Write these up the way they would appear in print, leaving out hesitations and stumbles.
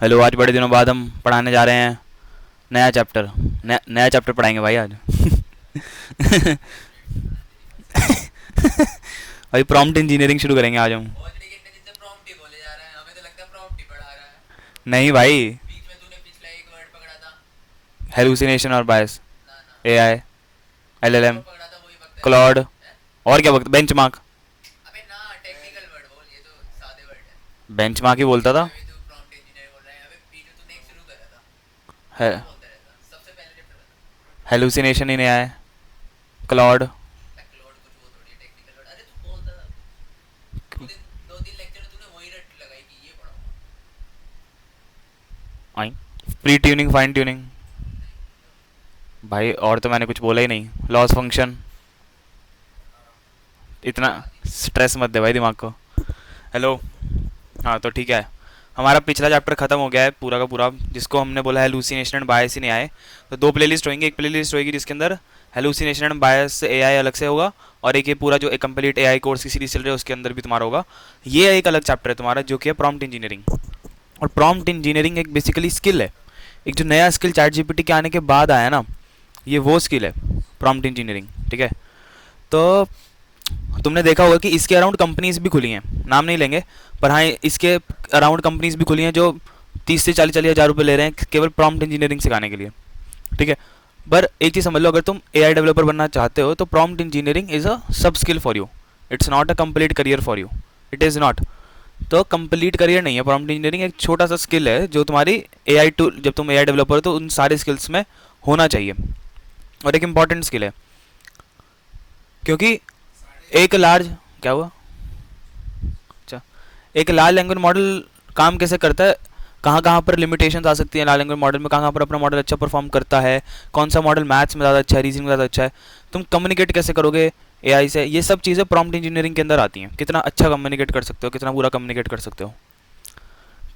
Hello, आज बड़े दिनों बाद हम पढ़ाने जा रहे हैं नया चैप्टर। नया चैप्टर पढ़ाएंगे भाई आज। भाई प्रॉम्प्ट इंजीनियरिंग शुरू करेंगे आज हम। बहुत लेकिन टीचर से प्रॉम्प्ट ही बोले जा रहा है, हमें तो लगता है प्रॉम्प्ट ही पढ़ा रहा है। नहीं भाई, बीच में तूने पिछला एक वर्ड पकड़ा था। हेलुसिनेशन और बायस, ना ना, एआई, एक एलएलएम, और पकड़ा था, वही वक्त है ना। क्लॉड, हैं? और क्या वक्त, बेंचमार्क। अबे ना, टेक्निकल वर्ड बोल, ये तो सादे वर्ड है। बेंचमार्क ही बोलता था। अभी तू प्रॉम्प्ट इंजीनियर बोल रहा है, अबे बीच में तूने एक शुरू करा था। है, क्या बोलता रहता सबसे पहले चैप्टर बता। Hallucination in AI, Claude. क्लोड कुछ वो थोड़ी टेक्निकल वर्ड, अरे तू बोलता था। दो दिन, दो तीन लेक्चर तूने वही रट लगाई कि ये पढ़ाऊंगा। आई, प्री ट्यूनिंग, फाइन ट्यूनिंग। नहीं तो भाई और तो मैंने कुछ बोला ही नहीं। Loss function. इतना बता दी तूने। स्ट्रेस मत दे भाई दिमाग को। हेलो। हाँ तो ठीक है, हमारा पिछला चैप्टर खत्म हो गया है पूरा का पूरा, जिसको हमने बोला है hallucination and bias in AI. तो दो प्लेलिस्ट होंगी, एक प्लेलिस्ट होगी जिसके अंदर हेलुसिनेशन एंड बायस एआई अलग से होगा, और एक ये पूरा जो एक कंप्लीट एआई कोर्स की सीरीज चल रही है उसके अंदर भी तुम्हारा होगा। ये एक अलग चैप्टर है तुम्हारा जो कि है प्रॉम्प्ट इंजीनियरिंग। और प्रॉम्प्ट इंजीनियरिंग एक बेसिकली स्किल है, एक जो नया स्किल चैट जीपीटी के आने के बाद आया ना, ये वो स्किल है, प्रॉम्प्ट इंजीनियरिंग। ठीक है, तो तुमने देखा होगा कि इसके अराउंड कंपनीज भी खुली हैं, नाम नहीं लेंगे, पर हाँ इसके अराउंड कंपनीज भी खुली हैं जो 30 से 40 हज़ार रुपये ले रहे हैं केवल प्रॉम्प्ट इंजीनियरिंग सिखाने के लिए। ठीक है, पर एक चीज़ समझ लो, अगर तुम एआई डेवलपर बनना चाहते हो तो prompt engineering is a sub skill for you, it's not a complete career for you, it is not. तो कंप्लीट करियर नहीं है प्रॉम्प्ट इंजीनियरिंग, एक छोटा सा स्किल है जो तुम्हारी एआई टूल, जब तुम एआई डेवलपर हो तो उन सारे स्किल्स में होना चाहिए, और एक इंपॉर्टेंट स्किल है। क्योंकि एक लार्ज, क्या हुआ, अच्छा, एक लार्ज लैंग्वेज मॉडल काम कैसे करता है, कहाँ कहाँ पर लिमिटेशंस आ सकती हैं लार्ज लैंग्वेज मॉडल में, कहाँ कहाँ पर अपना मॉडल अच्छा परफॉर्म करता है, कौन सा मॉडल मैथ्स में ज़्यादा अच्छा है, रीजनिंग में ज़्यादा अच्छा है, तुम कम्युनिकेट कैसे करोगे एआई से, ये सब चीज़ें प्रॉम्प्ट इंजीनियरिंग के अंदर आती हैं। कितना अच्छा कम्युनिकेट कर सकते हो, कितना बुरा कम्युनिकेट कर सकते हो।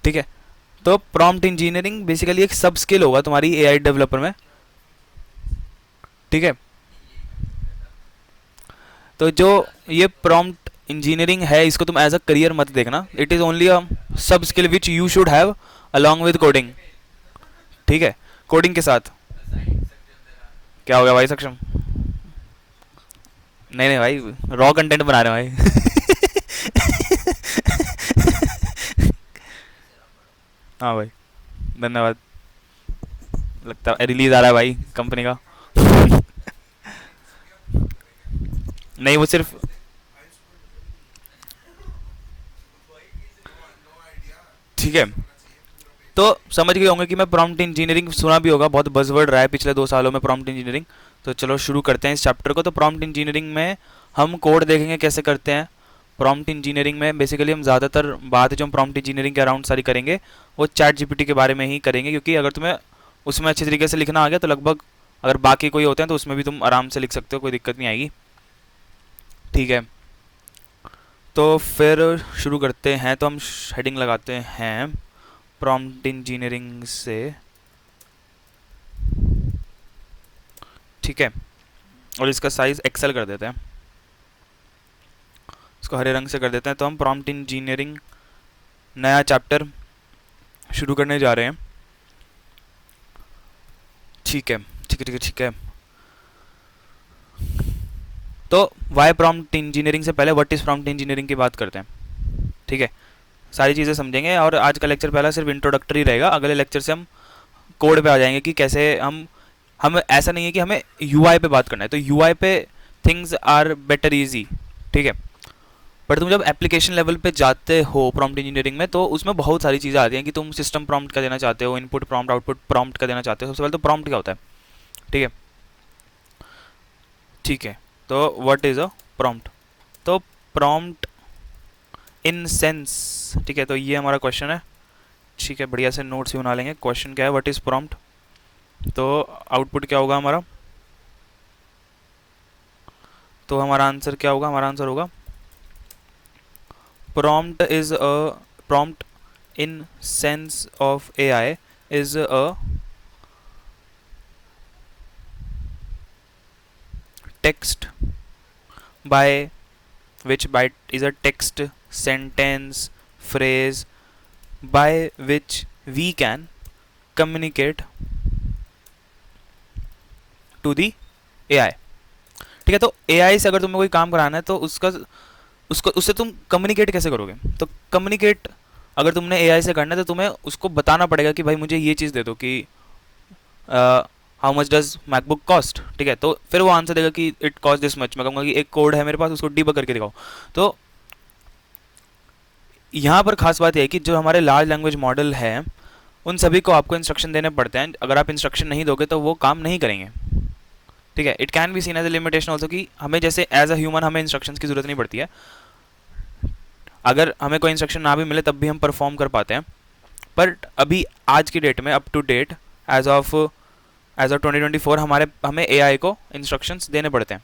ठीक है, तो प्रॉम्प्ट इंजीनियरिंग बेसिकली एक सब स्किल होगा तुम्हारी एआई डेवलपर में। ठीक है, यही मैं पूछ रहा था। तो जो बता दे। ये प्रॉम्प्ट इंजीनियरिंग है इसको तुम एज अ करियर मत देखना, it is only a sub skill which you should have along with मारने कोडिंग। में ठीक है, कोडिंग के साथ। असाइड सक्षम तेरा। क्या हो गया भाई सक्षम? नहीं नहीं भाई, रॉ कंटेंट बना रहे हैं भाई। ऐसे रहा पढ़ो। हाँ भाई, धन्यवाद। लगता है रिलीज आ रहा है भाई कंपनी का। नहीं वो सिर्फ, ठीक है, तो समझ गए होंगे कि मैं प्रॉम्प्ट इंजीनियरिंग, सुना भी होगा, बहुत बज़वर्ड रहा है पिछले 2 सालों में प्रॉम्प्ट इंजीनियरिंग। तो चलो शुरू करते हैं इस चैप्टर को। तो प्रॉम्प्ट इंजीनियरिंग में हम कोड देखेंगे कैसे करते हैं। प्रॉम्प्ट इंजीनियरिंग में बेसिकली हम ज़्यादातर बात जो हम प्रॉम्प्ट इंजीनियरिंग के अराउंड सारी करेंगे वो चैट जीपीटी के बारे में ही करेंगे, क्योंकि अगर तुम्हें उसमें अच्छे तरीके से लिखना आ गया तो लगभग, अगर बाकी कोई होते हैं तो उसमें भी तुम आराम से लिख सकते हो, कोई दिक्कत नहीं आएगी। ठीक है, तो फिर शुरू करते हैं। तो हम हेडिंग लगाते हैं प्रॉम्प्ट इंजीनियरिंग से। ठीक है, और इसका साइज एक्सेल कर देते हैं, इसको हरे रंग से कर देते हैं। तो हम प्रॉम्प्ट इंजीनियरिंग नया चैप्टर शुरू करने जा रहे हैं। ठीक है, ठीक है, ठीक है, ठीक है। तो वाई प्रॉम्प्ट इंजीनियरिंग से पहले व्हाट इज़ प्रॉम्प्ट इंजीनियरिंग की बात करते हैं। ठीक है, सारी चीज़ें समझेंगे, और आज का लेक्चर पहला सिर्फ इंट्रोडक्टरी रहेगा, अगले लेक्चर से हम कोड पे आ जाएंगे कि कैसे हम ऐसा नहीं है कि हमें यूआई पे बात करना है, तो यूआई पे थिंग्स आर बेटर इजी। ठीक है, बट तुम जब एप्लीकेशन लेवल पे जाते हो प्रॉम्प्ट इंजीनियरिंग में तो उसमें बहुत सारी चीज़ें आती हैं कि तुम सिस्टम प्रॉम्प्ट का देना चाहते हो, इनपुट प्रॉम्प्ट, आउटपुट प्रॉम्प्ट का देना चाहते हो। सबसे पहले तो प्रॉम्प्ट क्या होता है। ठीक है, ठीक है, तो व्हाट इज़ अ प्रॉम्प्ट। तो प्रॉम्प्ट इन सेंस, ठीक है, तो ये हमारा क्वेश्चन है। ठीक है, बढ़िया से नोट्स भी बना लेंगे। क्वेश्चन क्या है, व्हाट इज़ प्रॉम्प्ट, तो आउटपुट क्या होगा हमारा, तो हमारा आंसर क्या होगा, हमारा आंसर होगा prompt is a prompt in sense of AI is a text by which by is a text, sentence, phrase by which we can communicate to the AI. ठीक है, तो एआई से अगर तुम्हें कोई काम कराना है तो उसको उससे तुम कम्युनिकेट कैसे करोगे? तो कम्युनिकेट अगर तुमने एआई से करना है तो तुम्हें उसको बताना पड़ेगा कि भाई मुझे ये चीज़ दे दो कि how much does MacBook cost. ठीक है, तो फिर वो आंसर देगा कि इट कॉस्ट दिस मच। मैं कहूँगा कि एक कोड है मेरे पास, उसको डीबग करके दिखाओ। तो यहाँ पर खास बात यह है कि जो हमारे लार्ज लैंग्वेज मॉडल है उन सभी को आपको इंस्ट्रक्शन देने पड़ते हैं। अगर आप इंस्ट्रक्शन नहीं दोगे तो वो काम नहीं करेंगे। ठीक है, it can be seen as a limitation also कि हमें जैसे एज अ ह्यूमन हमें इंस्ट्रक्शंस की जरूरत नहीं पड़ती है। अगर हमें कोई इंस्ट्रक्शन ना भी मिले तब भी हम परफॉर्म कर पाते हैं। बट अभी आज की डेट में, up to date, as of 2024, हमें एआई को इंस्ट्रक्शंस देने पड़ते हैं।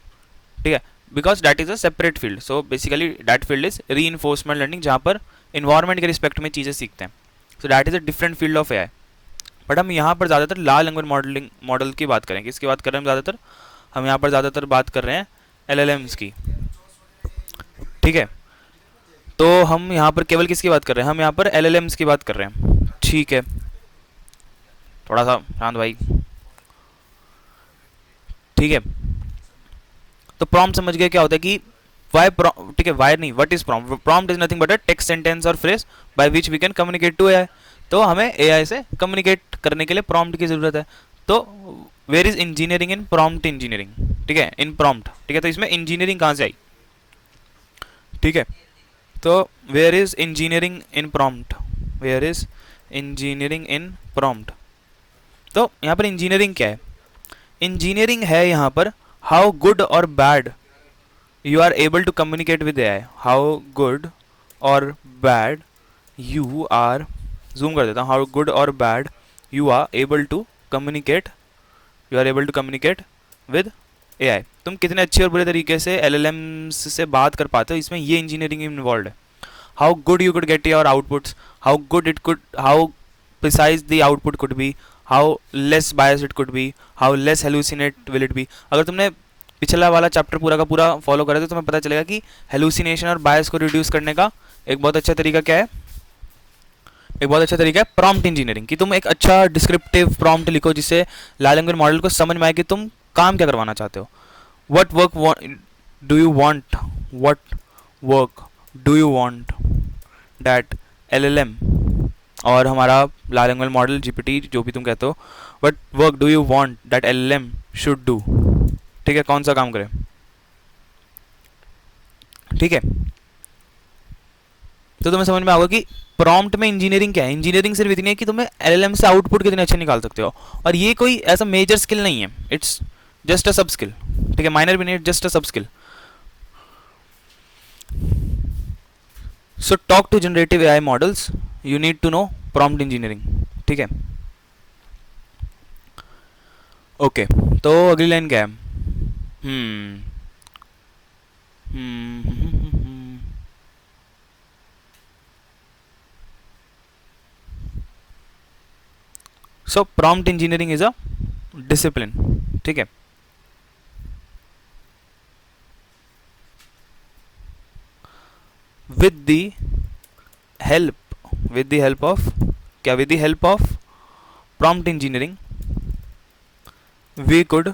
ठीक है, because that is a separate field. So basically that field is री इन्फोर्समेंट लर्निंग, जहाँ पर इन्वायरमेंट के रिस्पेक्ट में चीज़ें सीखते हैं। सो that is a different field of AI. But हम यहाँ पर ज़्यादातर लार्ज लैंग्वेज मॉडल की बात करें। किसकी बात कर रहे हैं हम ज़्यादातर? हम यहाँ पर ज़्यादातर बात कर रहे हैं एलएलएम्स की। ठीक है, तो हम यहाँ पर केवल किसकी बात कर रहे हैं? हम यहाँ पर एलएलएम्स की बात कर रहे हैं। ठीक है, थोड़ा सा शांत भाई। ठीक है, तो प्रॉम्प्ट समझ गए क्या होता है कि वाई प्रॉम्प्ट? ठीक है, वाई नहीं, what is prompt? Prompt is nothing but a text sentence और phrase by which we can communicate to AI. तो हमें एआई से कम्युनिकेट करने के लिए प्रॉम्प्ट की जरूरत है। तो where is engineering in prompt engineering? ठीक है, इन प्रॉम्प्ट। ठीक है, तो इसमें इंजीनियरिंग कहाँ से आई? ठीक है, तो where is engineering in prompt? Where is engineering in prompt? तो यहाँ पर इंजीनियरिंग क्या है? इंजीनियरिंग है यहाँ पर हाउ गुड और bad you are able to communicate with AI, how good or bad you are, zoom कर देता हूँ, how good or bad you are able to communicate, you are able to communicate with AI। तुम कितने अच्छे और बुरे तरीके से LLMs से बात कर पाते हो, इसमें ये इंजीनियरिंग इन्वॉल्व है। how good you could get your outputs, how good it could, how precise the output could be, how less biased it could be, how less hallucinate will it be। अगर तुमने पिछला वाला chapter पूरा का पूरा follow करे तो तुम्हें पता चलेगा कि हेलुसिनेशन और बायस को रिड्यूस करने का एक बहुत अच्छा तरीका क्या है? एक बहुत अच्छा तरीका है प्रॉम्प्ट इंजीनियरिंग। कि तुम एक अच्छा डिस्क्रिप्टिव प्रॉम्प्ट लिखो जिससे लार्ज लैंग्वेज मॉडल को समझ में आए कि तुम काम क्या करवाना चाहते हो। What work do you want, what work do you want that LLM और हमारा लार्ज लैंग्वेज मॉडल जीपीटी जो भी तुम कहते हो, what work do you want that LLM should do. ठीक है, कौन सा काम करे? ठीक है, तो तुम्हें समझ में आएगा कि प्रॉम्प्ट में इंजीनियरिंग क्या है। इंजीनियरिंग सिर्फ इतनी है कि तुम्हें एलएलएम से आउटपुट कितने अच्छे निकाल सकते हो, और ये कोई ऐसा मेजर स्किल नहीं है, it's just a sub skill. ठीक है, माइनर भी नहीं, just a sub skill. So talk to generative AI models you need to know prompt engineering. ठीक है, ओके, तो अगली लाइन क्या है? So prompt engineering is a discipline. ठीक है, with the help of क्या? with the help of prompt engineering we could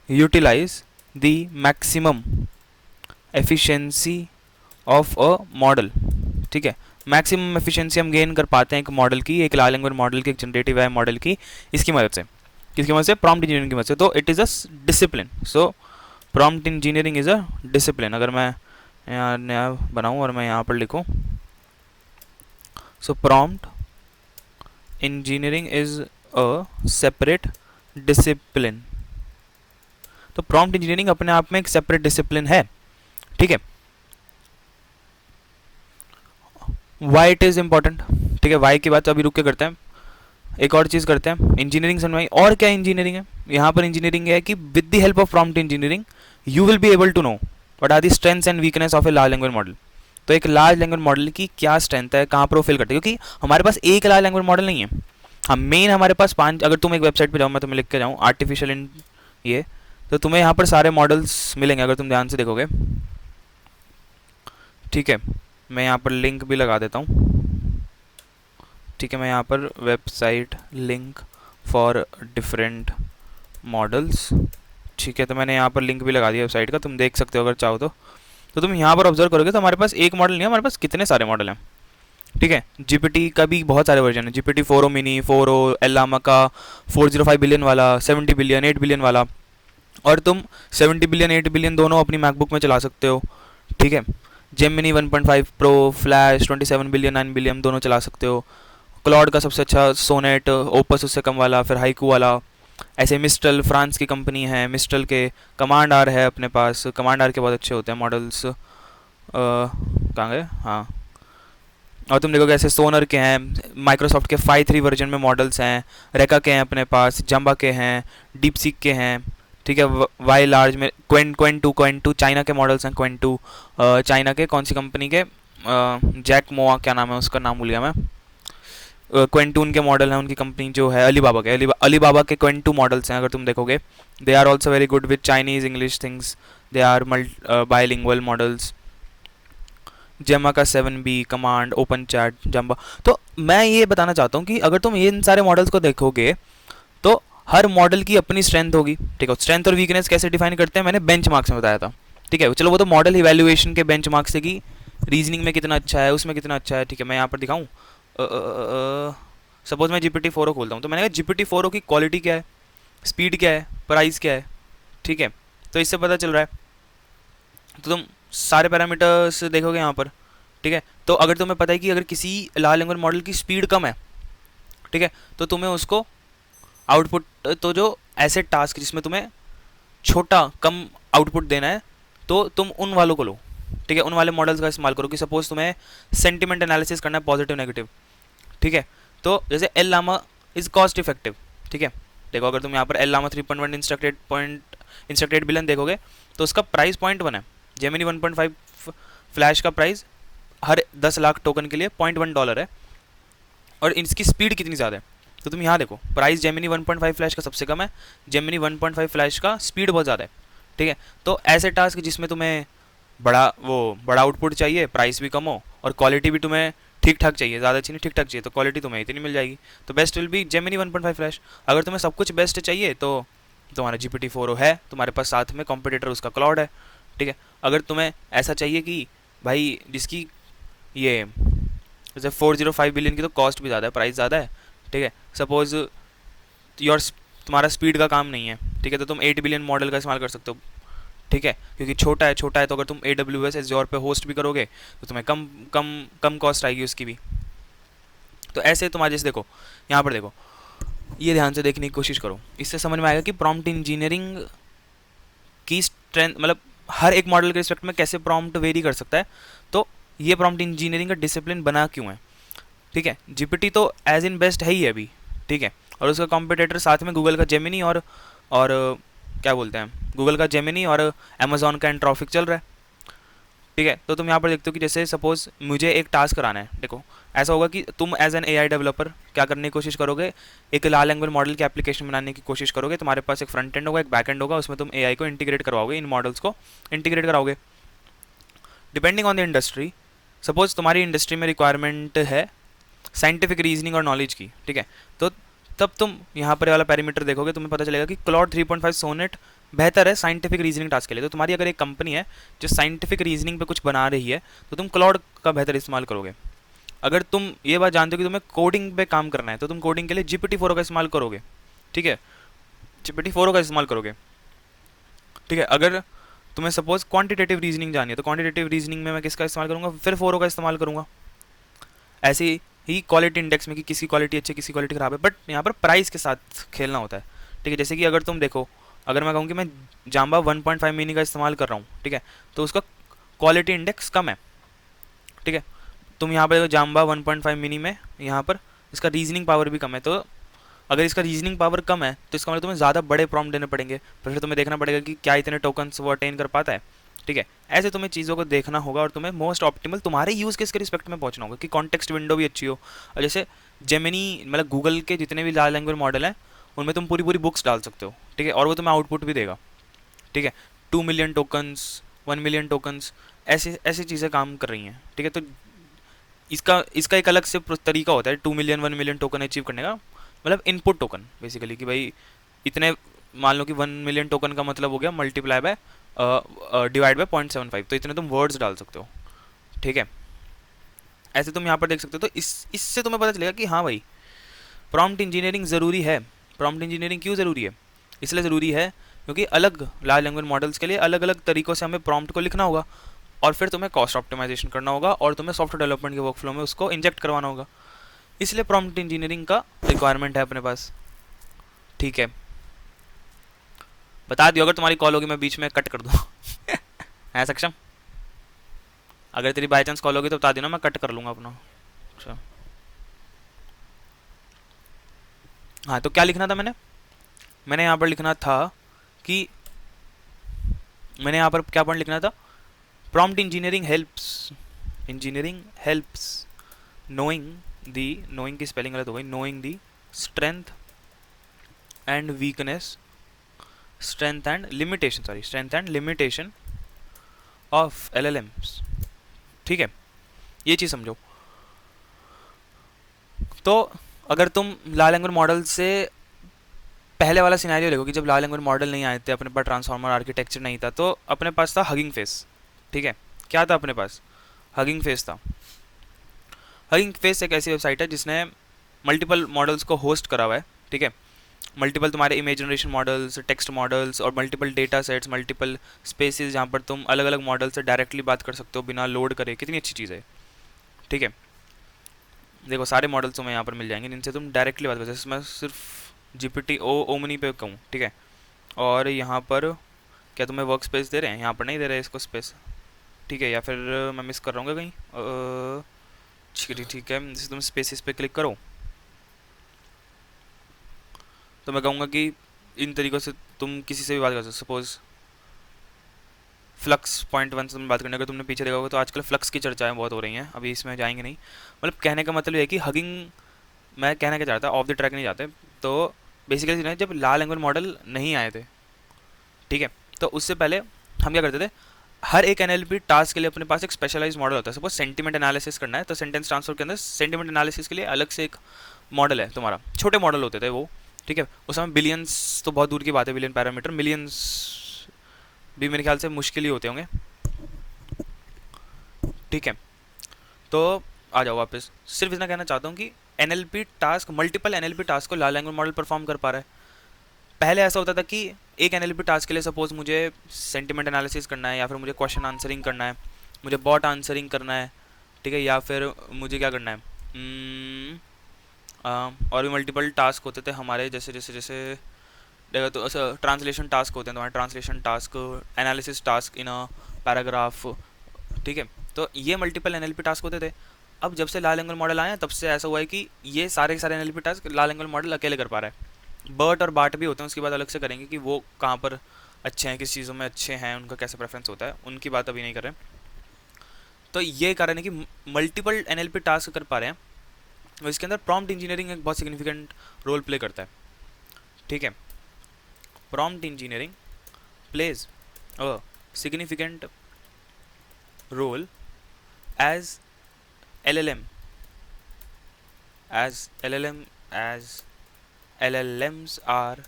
utilize the maximum efficiency of a model। ठीक है, मैक्सिमम एफिशिएंसी हम गेन कर पाते हैं एक मॉडल की, एक लार्ज लैंग्वेज मॉडल की, एक जनरेटिव एआई मॉडल की, इसकी मदद से। किसकी मदद से? प्रॉम्प्ट इंजीनियरिंग की मदद से। तो it is a discipline. So prompt engineering is a discipline. अगर मैं यहाँ नया बनाऊँ और मैं यहाँ पर लिखूँ, so prompt engineering is a separate discipline. तो प्रॉम्प्ट इंजीनियरिंग अपने आप में एक सेपरेट डिसिप्लिन है। ठीक है, वाई इट इज इम्पॉर्टेंट। ठीक है, वाई की बात अभी रुक के करते हैं, एक और चीज़ करते हैं। इंजीनियरिंग समझाई, और क्या इंजीनियरिंग है यहाँ पर? इंजीनियरिंग है कि with the help of prompt engineering you will be able to know what are the strengths and weakness of a large language model. तो एक लार्ज लैंग्वेज मॉडल की क्या स्ट्रेंथ है, कहाँ पर वो फिल करते हैं, क्योंकि हमारे पास एक लार्ज लैंग्वेज मॉडल नहीं है। हम मेन हमारे पास 5, अगर तुम एक वेबसाइट पे जाओ, मैं तुम्हें लिख के जाऊँ आर्टिफिशियल इन ये, तो तुम्हें यहाँ पर सारे मॉडल्स मिलेंगे अगर तुम ध्यान से देखोगे। ठीक है, मैं यहाँ पर लिंक भी लगा देता हूँ। ठीक है, मैं यहाँ पर website link for different models, ठीक है, तो मैंने यहाँ पर लिंक भी लगा दिया वेबसाइट का, तुम देख सकते हो अगर चाहो तो तुम यहाँ पर ऑब्जर्व करोगे तो हमारे पास एक मॉडल नहीं है, हमारे पास कितने सारे मॉडल हैं। ठीक है, जीपीटी का भी बहुत सारे वर्जन है, जीपीटी 4o मिनी, 4o एलामा का 405 बिलियन वाला, 70 बिलियन, 8 बिलियन वाला, और तुम 70 बिलियन 8 बिलियन दोनों अपनी मैकबुक में चला सकते हो। ठीक है, Gemini 1.5 pro, flash 27 billion 9 billion दोनों चला सकते हो। क्लॉड का सबसे अच्छा सोनेट, ओपस उससे कम वाला, फिर हाइकू वाला, ऐसे मिस्टल फ्रांस की कंपनी है, मिस्टल के कमांड आर है अपने पास, कमांड आर के बहुत अच्छे होते हैं मॉडल्स। कहाँ गए, हाँ, और तुम देखोगे ऐसे सोनर के हैं, माइक्रोसॉफ्ट के 5.3 वर्जन में मॉडल्स हैं, रेका के हैं अपने पास, जंबा के हैं, डीप सीक के हैं। ठीक है, वाई लार्ज में क्वेंट टू चाइना के मॉडल्स हैं, क्वेंट टू चाइना के, कौन सी कंपनी के, जैक मोआ क्या नाम है उसका, नाम भूल गया मैं। क्वेंटून के मॉडल हैं, उनकी कंपनी जो है अलीबाबा के, अलीबाबा के क्वेंटू मॉडल्स हैं अगर तुम देखोगे, they are also very good with Chinese English things, they are bilingual models. Gemma का 7B, command, open chat, Jamba. तो मैं ये बताना चाहता हूँ कि अगर तुम इन सारे मॉडल्स को देखोगे तो हर मॉडल की अपनी स्ट्रेंथ होगी। ठीक है, स्ट्रेंथ और वीकनेस कैसे डिफाइन करते हैं मैंने बेंच मार्क्स में बताया था। ठीक है, चलो वो तो मॉडल इवैल्यूएशन के बेंच मार्क्स से कि रीजनिंग में कितना अच्छा है, उसमें कितना अच्छा है। ठीक है, मैं यहाँ पर दिखाऊँ, सपोज मैं जीपीटी 4o खोलता हूँ, तो मैंने कहा जीपीटी 4o की क्वालिटी क्या है, स्पीड क्या है, प्राइस क्या है। ठीक है, तो इससे पता चल रहा है, तो तुम सारे पैरामीटर्स देखोगे यहाँ पर। ठीक है, तो अगर तुम्हें पता है कि अगर किसी लार्ज लैंग्वेज मॉडल की स्पीड कम है, ठीक है, तो तुम्हें उसको आउटपुट, तो जो ऐसे टास्क जिसमें तुम्हें छोटा कम आउटपुट देना है, तो तुम उन वालों को लो। ठीक है, उन वाले मॉडल्स का इस्तेमाल करो कि सपोज तुम्हें सेंटिमेंट एनालिसिस करना है, पॉजिटिव नेगेटिव। ठीक है, तो जैसे Llama is cost effective. ठीक है, देखो अगर तुम यहाँ पर एल लामा 3.1 इंस्ट्रक्टेड बिलियन देखोगे तो उसका प्राइस 0.1 है। जेमिनी 1.5 फ्लैश का प्राइस हर 10 लाख टोकन के लिए $0.1 है, और इसकी स्पीड कितनी ज़्यादा है, तो तुम यहाँ देखो प्राइस जेमिनी 1.5 फ्लैश का सबसे कम है, जेमिनी 1.5 फ्लैश का स्पीड बहुत ज़्यादा है। ठीक है, तो ऐसे टास्क जिसमें तुम्हें बड़ा आउटपुट चाहिए, प्राइस भी कम हो, और क्वालिटी भी तुम्हें ठीक ठाक चाहिए, ज़्यादा अच्छी नहीं ठीक ठाक चाहिए, तो क्वालिटी तुम्हें इतनी मिल जाएगी, तो best will be Gemini 1.5 flash. अगर तुम्हें सब कुछ बेस्ट चाहिए तो तुम्हारा जीपीटी 4o है तुम्हारे पास, साथ में कॉम्पिटिटर उसका क्लॉड है। ठीक है, अगर तुम्हें ऐसा चाहिए कि भाई जिसकी ये जैसे 405 बिलियन की तो कॉस्ट भी ज़्यादा है, प्राइस ज़्यादा है। ठीक है, सपोज तुम्हारा स्पीड का काम नहीं है, ठीक है, तो तुम 8 बिलियन मॉडल का इस्तेमाल कर सकते हो। ठीक है, क्योंकि छोटा है तो अगर तुम AWS एज़्योर पे होस्ट भी करोगे तो तुम्हें कम कम कम कॉस्ट आएगी उसकी भी। तो ऐसे तुम्हारे जैसे देखो यहाँ पर देखो, ये ध्यान से देखने की कोशिश करो, इससे समझ में आएगा कि प्रॉम्प्ट इंजीनियरिंग की स्ट्रेंथ, मतलब हर एक मॉडल के रिस्पेक्ट में कैसे प्रॉम्प्ट वेरी कर सकता है। तो ये प्रॉम्प्ट इंजीनियरिंग का डिसिप्लिन बना क्यों है। ठीक है, जीपीटी तो एज इन बेस्ट है ही अभी। ठीक है, और उसका कॉम्पिटिटर साथ में गूगल का जेमिनी और क्या बोलते हैं, गूगल का जेमिनी और अमेजोन का एंट्रॉपिक चल रहा है। ठीक है, तो तुम यहाँ पर देखते हो कि जैसे सपोज मुझे एक टास्क कराना है, देखो ऐसा होगा कि तुम एज एन एआई डेवलपर क्या करने की कोशिश करोगे, एक लार्ज लैंग्वेज मॉडल की एप्लीकेशन बनाने की कोशिश करोगे। तुम्हारे पास एक फ्रंट एंड होगा, एक बैक एंड होगा, उसमें तुम एआई को इंटीग्रेट करवाओगे, इन मॉडल्स को इंटीग्रेट कराओगे depending on the industry. Suppose तुम्हारी इंडस्ट्री में रिक्वायरमेंट है साइंटिफिक रीजनिंग और नॉलेज की। ठीक है, तो तब तुम यहाँ पर वाला पैरामीटर देखोगे, तुम्हें पता चलेगा कि क्लॉड 3.5 सोनेट बेहतर है साइंटिफिक रीजनिंग टास्क के लिए। तो तुम्हारी अगर एक कंपनी है जो साइंटिफिक रीजनिंग पे कुछ बना रही है तो तुम क्लॉड का बेहतर इस्तेमाल करोगे। अगर तुम ये बात जानते हो कि तुम्हें कोडिंग पे काम करना है तो तुम कोडिंग के लिए जीपीटी 4o का इस्तेमाल करोगे। ठीक है, जीपीटी 4o का इस्तेमाल करोगे। ठीक है, अगर तुम्हें सपोज क्वांटिटेटिव रीजनिंग जानी है तो क्वांटिटेटिव रीजनिंग में मैं किसका इस्तेमाल करूँगा, फिर 4o का इस्तेमाल करूँगा। ऐसे ही क्वालिटी इंडेक्स में कि किसी क्वालिटी अच्छी किसी क्वालिटी खराब है, बट यहाँ पर प्राइस के साथ खेलना होता है। ठीक है, जैसे कि अगर तुम देखो, अगर मैं कहूँ कि मैं जाम्बा 1.5 मिनी का इस्तेमाल कर रहा हूँ, ठीक है, तो उसका क्वालिटी इंडेक्स कम है। ठीक है, तुम यहाँ पर देखो जाम्बा 1.5 मिनी में यहाँ पर इसका रीजनिंग पावर भी कम है, तो अगर इसका रीजनिंग पावर कम है तो इसका मतलब तुम्हें ज़्यादा बड़े प्रॉम्प्ट देने पड़ेंगे, फिर तुम्हें देखना पड़ेगा कि क्या इतने टोकन्स वो अटेन कर पाता है। ठीक है, ऐसे तुम्हें चीज़ों को देखना होगा और तुम्हें मोस्ट ऑप्टिमल तुम्हारे यूज़ केस के रिस्पेक्ट में पहुंचना होगा कि कॉन्टेक्स्ट विंडो भी अच्छी हो। और जैसे जेमिनी, मतलब गूगल के जितने भी लार्ज लैंग्वेज मॉडल हैं उनमें तुम पूरी पूरी बुक्स डाल सकते हो। ठीक है, और वो तुम्हें आउटपुट भी देगा। ठीक है, 2 मिलियन टोकन्स, 1 मिलियन टोकन्स, ऐसे ऐसी चीज़ें काम कर रही हैं। ठीक है, तो इसका इसका एक अलग से तरीका होता है 2 मिलियन 1 मिलियन टोकन अचीव करने का, मतलब इनपुट टोकन बेसिकली, कि भाई इतने, मान लो कि 1 मिलियन टोकन का मतलब हो गया मल्टीप्लाई बाय डिवाइड बाय 0.75, तो इतने तुम वर्ड्स डाल सकते हो। ठीक है, ऐसे तुम यहाँ पर देख सकते हो। तो इससे तुम्हें पता चलेगा कि हाँ भाई, प्रॉम्प्ट इंजीनियरिंग ज़रूरी है। प्रॉम्प्ट इंजीनियरिंग क्यों ज़रूरी है? इसलिए ज़रूरी है क्योंकि अलग लार्ज लैंग्वेज मॉडल्स के लिए अलग अलग तरीक़ों से हमें प्रॉम्प्ट को लिखना होगा, और फिर तुम्हें कॉस्ट ऑप्टिमाइजेशन करना होगा, और तुम्हें सॉफ्टवेयर डेवलपमेंट के वर्कफ्लो में उसको इंजेक्ट करवाना होगा। इसलिए प्रॉम्प्ट इंजीनियरिंग का रिक्वायरमेंट है अपने पास। ठीक है, बता दियो अगर तुम्हारी कॉल होगी मैं बीच में कट कर दूँ। है सक्षम? अगर तेरी बाई चांस कॉल होगी तो बता देना, मैं कट कर लूँगा अपना। अच्छा, हाँ तो क्या लिखना था मैंने? मैंने यहाँ पर लिखना था कि, मैंने यहाँ पर क्या पॉइंट लिखना था? प्रॉम्प्ट इंजीनियरिंग हेल्प्स नोइंग दी, नोइंग की स्पेलिंग गलत हो गई, knowing the strength and weakness, strength and limitation of LLMs. ठीक है, ये चीज़ समझो। तो अगर तुम लार्ज लैंग्वेज मॉडल से पहले वाला सिनेरियो देखो कि जब लार्ज लैंग्वेज मॉडल नहीं आए थे, अपने पास ट्रांसफॉर्मर आर्किटेक्चर नहीं था, तो अपने पास था हगिंग फेस। ठीक है, क्या था अपने पास? हगिंग फेस था। हगिंग फेस एक ऐसी वेबसाइट है जिसने मल्टीपल मॉडल्स को होस्ट करा हुआ है। ठीक है, मल्टीपल तुम्हारे image generation models, text models, और multiple data sets, multiple spaces, जहाँ पर तुम अलग अलग मॉडल से डायरेक्टली बात कर सकते हो बिना लोड करे। कितनी अच्छी चीज़ है। ठीक है, देखो सारे मॉडल्स तुम्हें यहाँ पर मिल जाएंगे जिनसे तुम डायरेक्टली बात कर सकते हो। मैं सिर्फ जीपीटी ओमनी पे कहूँ, ठीक है, और यहाँ पर क्या तुम्हें वर्क स्पेस दे रहे हैं? यहाँ पर नहीं दे रहे इसको स्पेस। ठीक है, या फिर मैं मिस कर रहा हूँ कहीं? ठीक है, जैसे तुम स्पेसिस पे क्लिक करो तो मैं कहूँगा कि इन तरीक़ों से तुम किसी से भी बात कर सकते हो। सपोज़ फ्लक्स पॉइंट वन से तुम बात करने, अगर तुमने पीछे देखा होगा तो आजकल फ्लक्स की चर्चाएं बहुत हो रही हैं, अभी इसमें जाएंगे नहीं। मतलब कहने का मतलब ये है कि हगिंग, मैं कहना क्या चाहता, ऑफ द ट्रैक नहीं जाते। तो बेसिकली जब लार्ज लैंग्वेज मॉडल नहीं आए थे, ठीक है, तो उससे पहले हम क्या करते थे? हर एक एनएलपी टास्क के लिए अपने पास एक स्पेशलाइज मॉडल होता है। सपोज सेंटिमेंट एनालिसिस करना है तो सेंटेंस ट्रांसफर के अंदर सेंटिमेंट एनालिसिस के लिए अलग से एक मॉडल है तुम्हारा। छोटे मॉडल होते थे वो, ठीक है, उस समय बिलियंस तो बहुत दूर की बात है, बिलियन पैरामीटर, मिलियंस भी मेरे ख्याल से मुश्किल ही होते होंगे। ठीक है, तो आ जाओ वापस। सिर्फ इतना कहना चाहता हूँ कि NLP task, multiple NLP task को लार्ज लैंग्वेज मॉडल परफॉर्म कर पा रहा है। पहले ऐसा होता था कि एक एनएलपी टास्क के लिए सपोज मुझे सेंटिमेंट एनालिसिस करना है, या फिर मुझे क्वेश्चन आंसरिंग करना है, मुझे बॉट आंसरिंग करना है, ठीक है, या फिर मुझे क्या करना है, और भी मल्टीपल टास्क होते थे हमारे, जैसे जैसे जैसे देखो तो ट्रांसलेशन टास्क होते हैं तुम्हारे, translation task, analysis task in a paragraph. ठीक है, तो ये मल्टीपल एनएलपी टास्क होते थे। अब जब से लार्ज लैंग्वेज मॉडल आए हैं तब से ऐसा हुआ है कि ये सारे के सारे NLP task large language model अकेले कर पा रहा है। बर्ट और बाट भी होते हैं, उसकी बात अलग से करेंगे कि वो कहाँ पर अच्छे हैं, किस चीज़ों में अच्छे हैं, उनका कैसे प्रेफरेंस होता है, उनकी बात अभी नहीं कर रहे हैं। तो ये कारण है कि मल्टीपल एनएलपी टास्क कर पा रहे हैं, और इसके अंदर प्रॉम्प्ट इंजीनियरिंग एक बहुत सिग्निफिकेंट रोल प्ले करता है। ठीक है, prompt engineering plays a significant role as LLM as LLMs are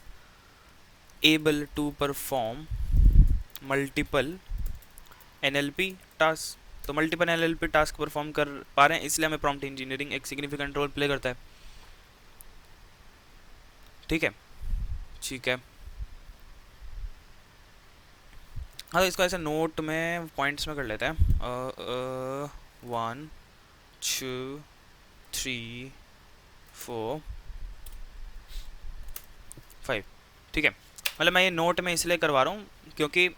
able to perform multiple NLP tasks। तो मल्टीपल NLP टास्क परफॉर्म कर पा रहे हैं, इसलिए हमें प्रॉम्प्ट इंजीनियरिंग एक सिग्निफिकेंट रोल प्ले करता है। ठीक है, ठीक है, हाँ तो इसको ऐसे नोट में पॉइंट्स में कर लेते हैं। 1 2 3 4 5। ठीक है, मतलब मैं ये नोट में इसलिए करवा रहा हूँ क्योंकि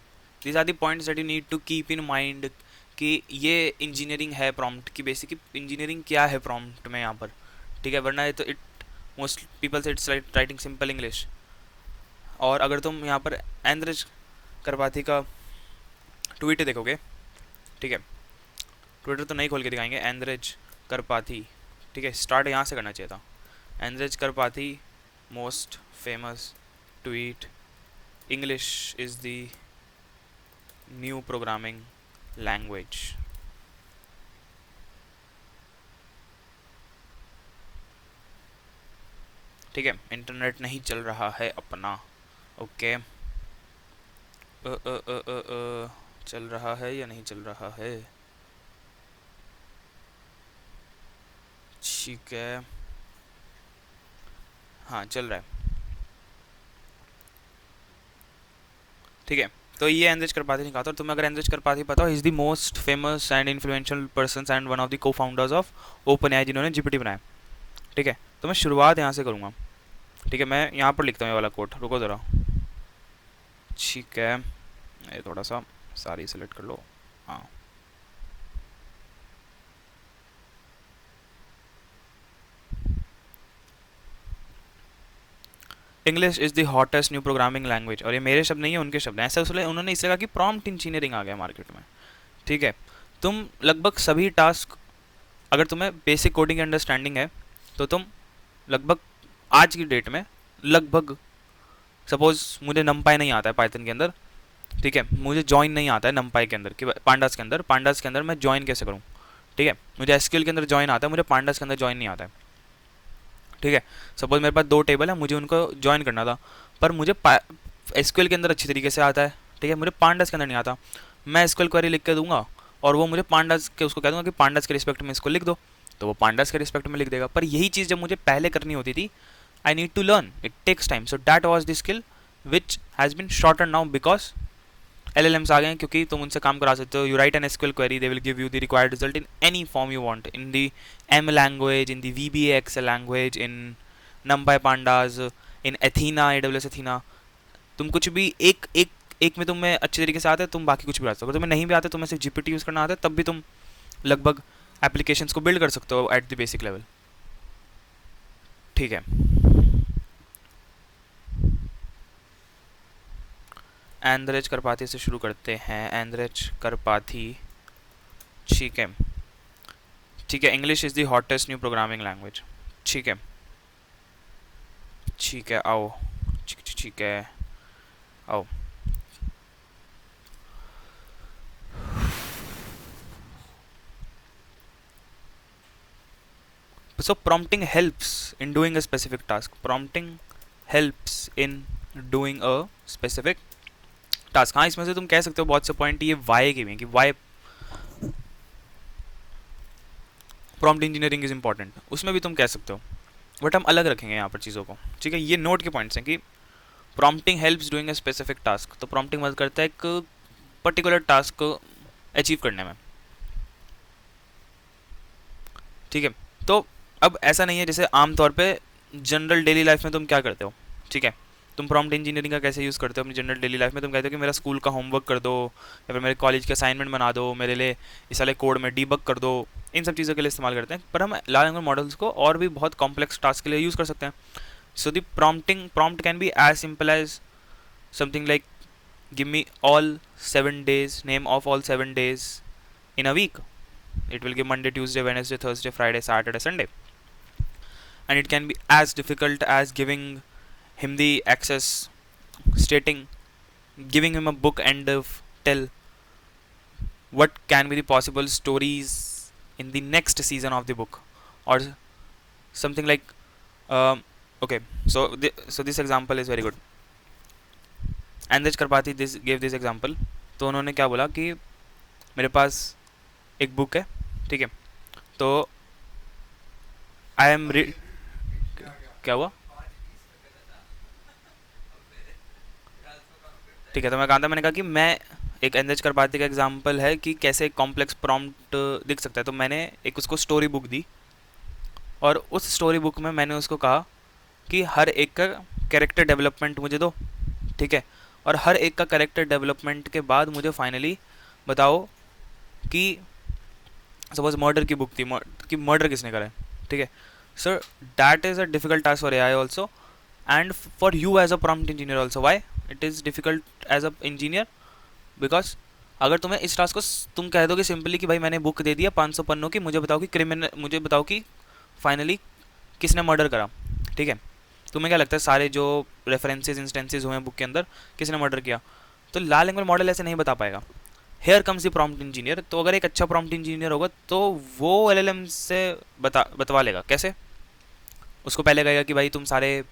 these are the points that you need to keep in mind कि ये इंजीनियरिंग है प्रॉम्प्ट की, बेसिक इंजीनियरिंग क्या है प्रॉम्प्ट में यहाँ पर। ठीक है, वरना तो इट मोस्ट पीपल से इट्स राइटिंग सिंपल इंग्लिश। और अगर तुम यहाँ पर एंद्रज करपाथी का ट्वीट देखोगे, ठीक है, ट्विटर तो नहीं खोल के दिखाएंगे, एंद्रज करपाथी, ठीक है, स्टार्ट यहाँ से करना चाहिए था। Andrej Karpathy most famous tweet, English is the new programming language. ठीक है, इंटरनेट नहीं चल रहा है अपना। ओके, चल रहा है या नहीं चल रहा है? ठीक है, हाँ चल रहा है। ठीक है, तो ये एनरिच त्रिपाठी नहीं कहा था, और तुम्हें अगर एनरिच त्रिपाठी पता हो, is the most famous and influential person and one of the को फाउंडर्स ऑफ ओपन एआई, जिन्होंने जीपीटी बनाया। ठीक है, तो मैं शुरुआत यहाँ से करूँगा। ठीक है, मैं यहाँ पर लिखता हूँ ये वाला कोट, रुको ज़रा। ठीक है, ये थोड़ा सा सारी सेलेक्ट कर लो। हाँ, English is the hottest new programming language, और ये मेरे शब्द नहीं है, उनके शब्द हैं। ऐसा इसलिए उन्होंने इसलिए कहा कि प्रॉम्प्ट इंजीनियरिंग आ गया मार्केट में। ठीक है, तुम लगभग सभी टास्क, अगर तुम्हें बेसिक कोडिंग की अंडरस्टैंडिंग है, तो तुम लगभग आज की डेट में लगभग, सपोज मुझे नमपाई नहीं आता है पाइथन के अंदर, ठीक है, मुझे ज्वाइन नहीं आता है नमपाई के अंदर कि पांडास के अंदर मैं ज्वाइन कैसे करूँ। ठीक है, मुझे एसक्यूएल के अंदर ज्वाइन आता है, मुझे पांडास के अंदर ज्वाइन नहीं आता है। ठीक है, सपोज मेरे पास 2 टेबल है, मुझे उनको ज्वाइन करना था, पर मुझे एसक्यूएल के अंदर अच्छी तरीके से आता है। ठीक है, मुझे पांडास के अंदर नहीं आता। मैं एसक्यूएल क्वेरी लिख के दूंगा और वो मुझे पांडास के, उसको कह दूंगा कि पांडास के रिस्पेक्ट में इसको लिख दो, तो वो पांडास के रिस्पेक्ट में लिख देगा। पर यही चीज़ जब मुझे पहले करनी होती थी, I need to learn, it takes time. So that was the skill which has been shorten now because LLMs आ गए हैं, क्योंकि तुम उनसे काम करा सकते हो। You write an SQL query, they will give you the required result in any form you want, in the M language, in the VBA Excel language, in NumPy Pandas, in Athena, AWS Athena। तुम कुछ भी एक में तुम्हें अच्छे तरीके से आता है, तुम बाकी कुछ भी आ सकते हो। अगर तुम्हें नहीं भी आता, तुम्हें सिर्फ GPT यूज़ करना आता है, तब भी तुम लगभग एप्लीकेशंस को बिल्ड कर सकते हो एट द बेसिक लेवल। ठीक है, एंद्रेज करपाथी से शुरू करते हैं। एंद्रेज करपाथी, ठीक है, ठीक है, English is the hottest new programming language. ठीक है, ठीक है, आओ, ठीक है, आओ। So prompting helps in doing a specific task. Prompting helps in doing a specific task. हाँ, इसमें से तुम कह सकते हो बहुत से पॉइंट ये वाई के भी हैं कि why prompt engineering is important, उसमें भी तुम कह सकते हो, बट हम अलग रखेंगे यहाँ पर चीज़ों को। ठीक है, ये नोट के पॉइंट्स हैं कि prompting helps doing a specific task, तो प्रॉम्प्टिंग मदद करता है एक पर्टिकुलर टास्क को अचीव करने में। ठीक है, तो अब ऐसा नहीं है जैसे आमतौर पे जनरल डेली लाइफ में तुम क्या करते हो। ठीक है, तुम प्रॉम्प्ट इंजीनियरिंग का कैसे यूज़ करते हो अपनी जनरल डेली लाइफ में? तुम कहते हो कि मेरा स्कूल का होमवर्क कर दो, या फिर मेरे कॉलेज के असाइनमेंट बना दो, मेरे लिए इस वाले कोड में डीबग कर दो। इन सब चीज़ों के लिए इस्तेमाल करते हैं, पर हम लार्ज लैंग्वेज मॉडल्स को और भी बहुत कॉम्प्लेक्स टास्क के लिए यूज़ कर सकते हैं। So the prompt can be as simple as something like give me all 7 days, name of all 7 days in a week. It will give Monday, Tuesday, Wednesday, Thursday, Friday, Saturday, Sunday. And it can be as difficult as giving him the access, stating, giving him a book and tell what can be the possible stories in the next season of the book, or something like okay, so this example is very good. Andrej Karpathy gave this example. तो उन्होंने क्या बोला कि मेरे पास एक book है, ठीक है, तो आई एम क्या हुआ? ठीक है, तो मैं कहा था, मैंने कहा कि मैं एक एंद्रेज करपाथी का एग्जाम्पल है कि कैसे कॉम्प्लेक्स प्रॉम्प्ट दिख सकता है। तो मैंने एक उसको स्टोरी बुक दी, और उस स्टोरी बुक में मैंने उसको कहा कि हर एक का कैरेक्टर डेवलपमेंट मुझे दो। ठीक है, और हर एक का कैरेक्टर डेवलपमेंट के बाद मुझे फाइनली बताओ कि सपोज मर्डर की बुक थी कि मर्डर किसने करा है। ठीक है, so that is a difficult task for AI also, and for you as a prompt engineer also. Why it is difficult as a engineer? Because अगर तुम्हें इस टास्क को तुम कह दो कि सिंपली कि भाई मैंने बुक दे दिया 500 पन्नों की, मुझे बताओ कि फाइनली किसने मर्डर करा। ठीक है, तुम्हें क्या लगता है सारे जो रेफरेंसेस इंस्टेंसेस हुए हैं बुक के अंदर, किसने मर्डर किया? तो लार्ज लैंग्वेज मॉडल ऐसे नहीं बता पाएगा। Here comes the prompt engineer. तो अगर एक अच्छा प्रॉम्प्ट इंजीनियर होगा तो वो LLM से बतवा लेगा। कैसे? उसको पहले कहेगा कि भाई तुम सारे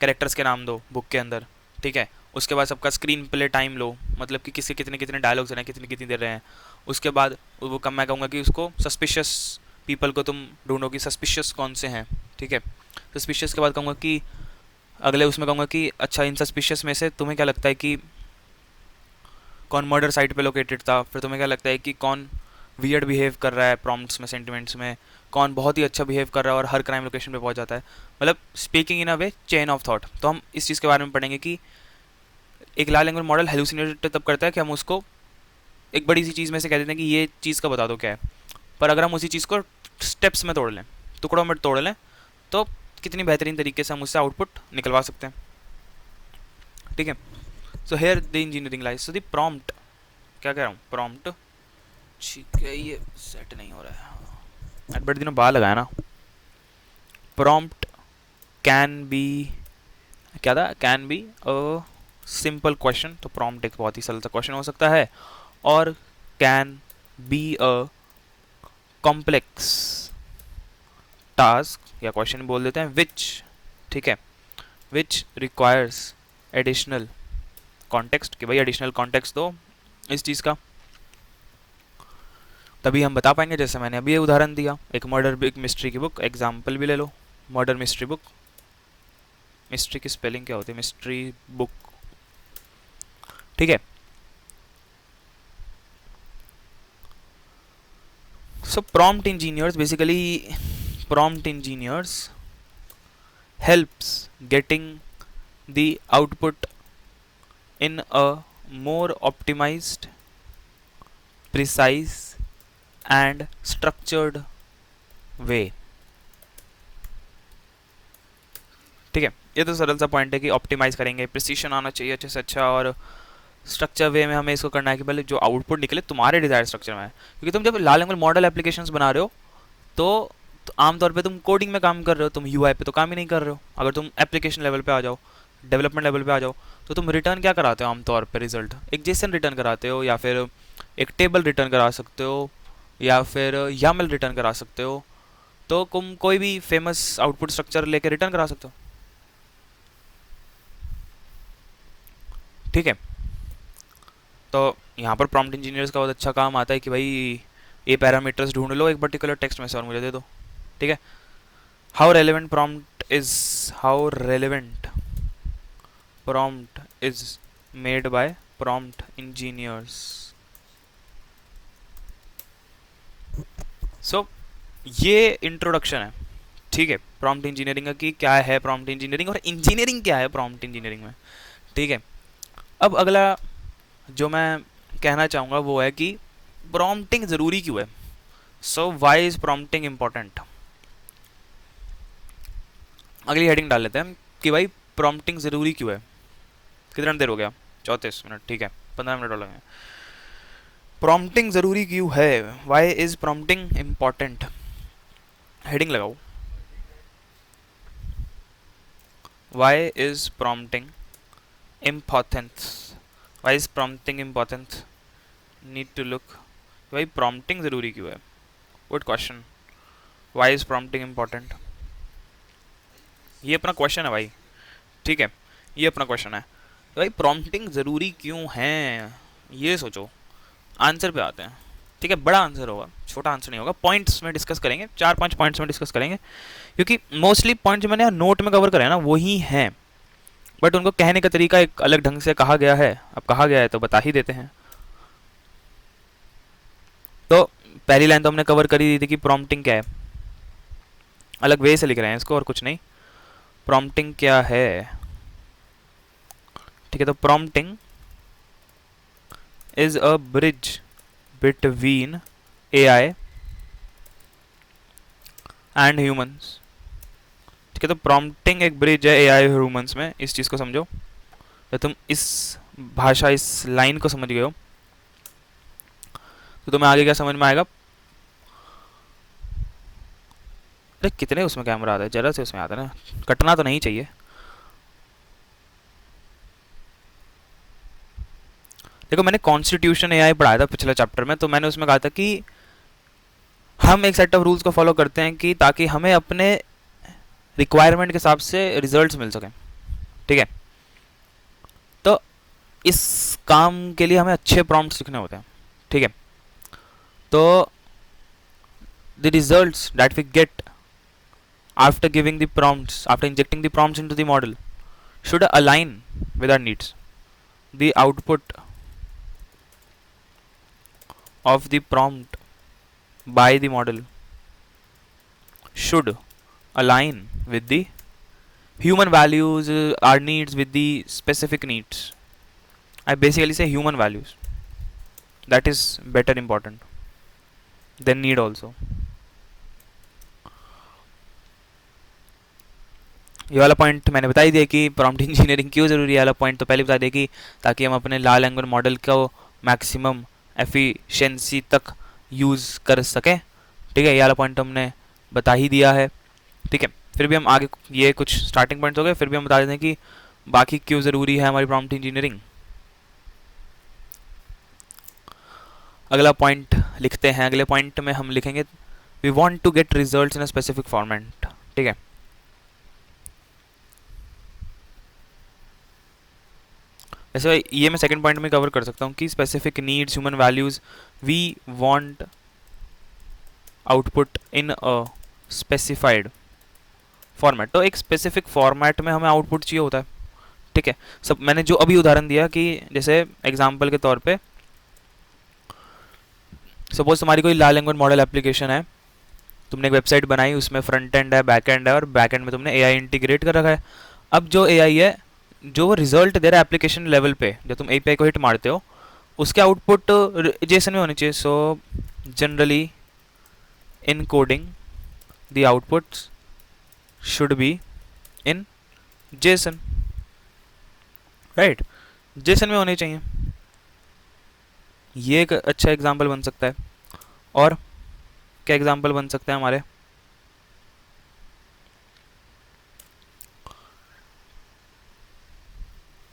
कैरेक्टर्स के नाम दो बुक के अंदर, ठीक है। उसके बाद सबका स्क्रीन प्ले टाइम लो, मतलब कि किसके कितने कितने डायलॉग्स हैं, कितनी कितनी देर रहे हैं। उसके बाद वो कम मैं कहूँगा कि उसको सस्पिशियस पीपल को तुम ढूंढो कि सस्पिशियस कौन से हैं, ठीक है। सस्पिशियस के बाद कहूँगा कि अगले उसमें कहूँगा कि अच्छा इन सस्पिशियस में से तुम्हें क्या लगता है कि कौन मर्डर साइट पे लोकेटेड था, फिर तुम्हें क्या लगता है कि कौन वियर्ड बिहेव कर रहा है प्रॉम्प्ट्स में, सेंटिमेंट्स में, कौन बहुत ही अच्छा बिहेव कर रहा है और हर क्राइम लोकेशन पे पहुंच जाता है। मतलब speaking in a way chain of thought. तो हम इस चीज़ के बारे में पढ़ेंगे कि एक लार्ज लैंग्वेज मॉडल हेलुसिनेट तब करता है कि हम उसको एक बड़ी सी चीज़ में से कह देते हैं कि ये चीज़ का बता दो क्या है। पर अगर हम उसी चीज़ को स्टेप्स में तोड़ लें, टुकड़ों में तोड़ लें, तो कितनी बेहतरीन तरीके से हम उससे आउटपुट निकलवा सकते हैं, ठीक है। So here the engineering lies. So the prompt, क्या कह रहा हूँ, प्रॉम्प्ट, ठीक है, ये सेट नहीं हो रहा है, बड़े दिनों बाद लगाया ना। प्रॉम्प्ट कैन बी, क्या था, can be a simple question. तो प्रॉम्प्ट एक बहुत ही सरल सा क्वेश्चन हो सकता है, और can be a complex task या क्वेश्चन बोल देते हैं विच, ठीक है, विच रिक्वायर्स एडिशनल कॉन्टेक्स्ट, कि भाई एडिशनल कॉन्टेक्स्ट दो इस चीज़ का, तभी हम बता पाएंगे। जैसे मैंने अभी ये उदाहरण दिया, एक मर्डर बिग मिस्ट्री की बुक, एग्जाम्पल भी ले लो, मर्डर मिस्ट्री बुक, मिस्ट्री की स्पेलिंग क्या होती है, मिस्ट्री बुक, ठीक है। So prompt engineers, basically prompt engineers helps getting the output in a more optimized, precise and structured way, ठीक है। ये तो सरल सा पॉइंट है कि ऑप्टिमाइज करेंगे, प्रिसीशन आना चाहिए अच्छे से अच्छा, और स्ट्रक्चर वे में हमें इसको करना है कि पहले जो आउटपुट निकले तुम्हारे डिजायर स्ट्रक्चर में है। क्योंकि तुम जब लार्ज लैंग्वेज मॉडल एप्लीकेशंस बना रहे हो तो आमतौर पे तुम कोडिंग में काम कर रहे हो, तुम यूआई पे तो काम ही नहीं कर रहे हो। अगर तुम एप्लीकेशन लेवल पे आ जाओ, डेवलपमेंट लेवल पे आ जाओ, तो तुम रिटर्न क्या कराते हो आमतौर पे, रिजल्ट एक जेसन रिटर्न कराते हो, या फिर एक टेबल रिटर्न करा सकते हो, या फिर यामल रिटर्न करा सकते हो। तो तुम कोई भी फेमस आउटपुट स्ट्रक्चर लेके रिटर्न करा सकते हो, ठीक है। तो यहाँ पर प्रॉम्प्ट इंजीनियर्स का बहुत अच्छा काम आता है कि भाई ये पैरामीटर्स ढूंढ लो एक पर्टिकुलर टेक्स्ट में से और मुझे दे दो, ठीक है। How relevant prompt is, how relevant prompt is made by prompt engineers. So ये इंट्रोडक्शन है, ठीक है, प्रॉम्प्ट इंजीनियरिंग का, कि क्या है प्रॉम्प्ट इंजीनियरिंग और इंजीनियरिंग क्या है प्रॉम्प्ट इंजीनियरिंग में, ठीक है। अब अगला जो मैं कहना चाहूँगा वो है कि प्रॉम्प्टिंग ज़रूरी क्यों है। सो वाई इज प्रॉम्प्टिंग इम्पोर्टेंट। अगली हेडिंग डाल लेते हैं कि भाई प्रॉम्प्टिंग ज़रूरी क्यों है। कितना देर हो गया, 34 मिनट, ठीक है, 15 मिनट और लगेंगे। प्रॉम्प्टिंग ज़रूरी क्यों है, why is prompting important, heading लगाओ, why is prompting important, why is prompting important, need to look, भाई प्रॉम्प्टिंग ज़रूरी क्यों है, good question, why is prompting important, ये अपना क्वेश्चन है भाई, ठीक है, ये अपना क्वेश्चन है। तो भाई प्रॉम्प्टिंग ज़रूरी क्यों है, ये सोचो, आंसर पे आते हैं, ठीक है। बड़ा आंसर होगा, छोटा आंसर नहीं होगा, पॉइंट्स में डिस्कस करेंगे, 4-5 पॉइंट्स में डिस्कस करेंगे, क्योंकि मोस्टली पॉइंट जो मैंने यहाँ नोट में कवर करे हैं ना वही हैं, बट उनको कहने का तरीका एक अलग ढंग से कहा गया है। अब कहा गया है तो बता ही देते हैं। तो पहली लाइन तो हमने कवर कर ही दी थी कि प्रॉम्प्टिंग क्या है, अलग वे से लिख रहे हैं इसको और कुछ नहीं। प्रॉम्प्टिंग क्या है, ठीक है। तो prompting is a bridge between AI and humans, ठीक है। तो प्रॉम्प्टिंग एक ब्रिज है एआई और ह्यूमंस में, इस चीज़ को समझो। तो तुम इस भाषा, इस लाइन को समझ गए हो तो तुम्हें आगे क्या समझ में आएगा। अरे कितने उसमें कैमरा आता है, जरा से उसमें आता है ना, कटना तो नहीं चाहिए। देखो मैंने कॉन्स्टिट्यूशन एआई पढ़ाया था पिछले चैप्टर में, तो मैंने उसमें कहा था कि हम एक सेट ऑफ रूल्स को फॉलो करते हैं कि ताकि हमें अपने रिक्वायरमेंट के हिसाब से रिजल्ट्स मिल सकें, ठीक है। तो इस काम के लिए हमें अच्छे प्रॉम्प्ट्स लिखने होते हैं, ठीक है। तो the results that we get after giving the prompts, after injecting the prompts into the model, should align with our needs. The output of the prompt by the model should align with the human values, our needs with the specific needs. I basically say human values. That is better important than need also. ये वाला point मैंने बता ही दिया कि prompt engineering क्यों ज़रूरी है। वाला पॉइंट तो पहले बता दिया कि ताकि हम अपने लार्ज लैंग्वेज मॉडल को मैक्सिमम एफिशिएंसी तक यूज़ कर सकें, ठीक है। ये वाला पॉइंट हमने बता ही दिया है, ठीक है। फिर भी हम आगे, ये कुछ स्टार्टिंग पॉइंट्स हो गए, फिर भी हम बता देते हैं कि बाकी क्यों ज़रूरी है हमारी प्रॉम्प्ट इंजीनियरिंग। अगला पॉइंट लिखते हैं। अगले पॉइंट में हम लिखेंगे we want to get result in a specific format, ठीक है। वैसे ये मैं सेकंड पॉइंट में कवर कर सकता हूँ कि specific needs, human values, we want output in a specified format. तो एक स्पेसिफिक फॉर्मेट में हमें आउटपुट चाहिए होता है, ठीक है। सब मैंने जो अभी उदाहरण दिया कि जैसे एग्जांपल के तौर पे सपोज तुम्हारी कोई लार्ज लैंग्वेज मॉडल एप्लीकेशन है, तुमने एक वेबसाइट बनाई, उसमें फ्रंट एंड है, बैक एंड है, और बैक एंड में तुमने एआई इंटीग्रेट कर रखा है। अब जो एआई है, जो वो रिजल्ट दे रहा है एप्लीकेशन लेवल पे, जब तुम एपीआई को हिट मारते हो, उसके आउटपुट जेसन में होनी चाहिए। So generally in coding the outputs should be in Jason, right. Jason में होने चाहिए। ये एक अच्छा एग्जांपल बन सकता है। और क्या एग्जांपल बन सकते हैं हमारे?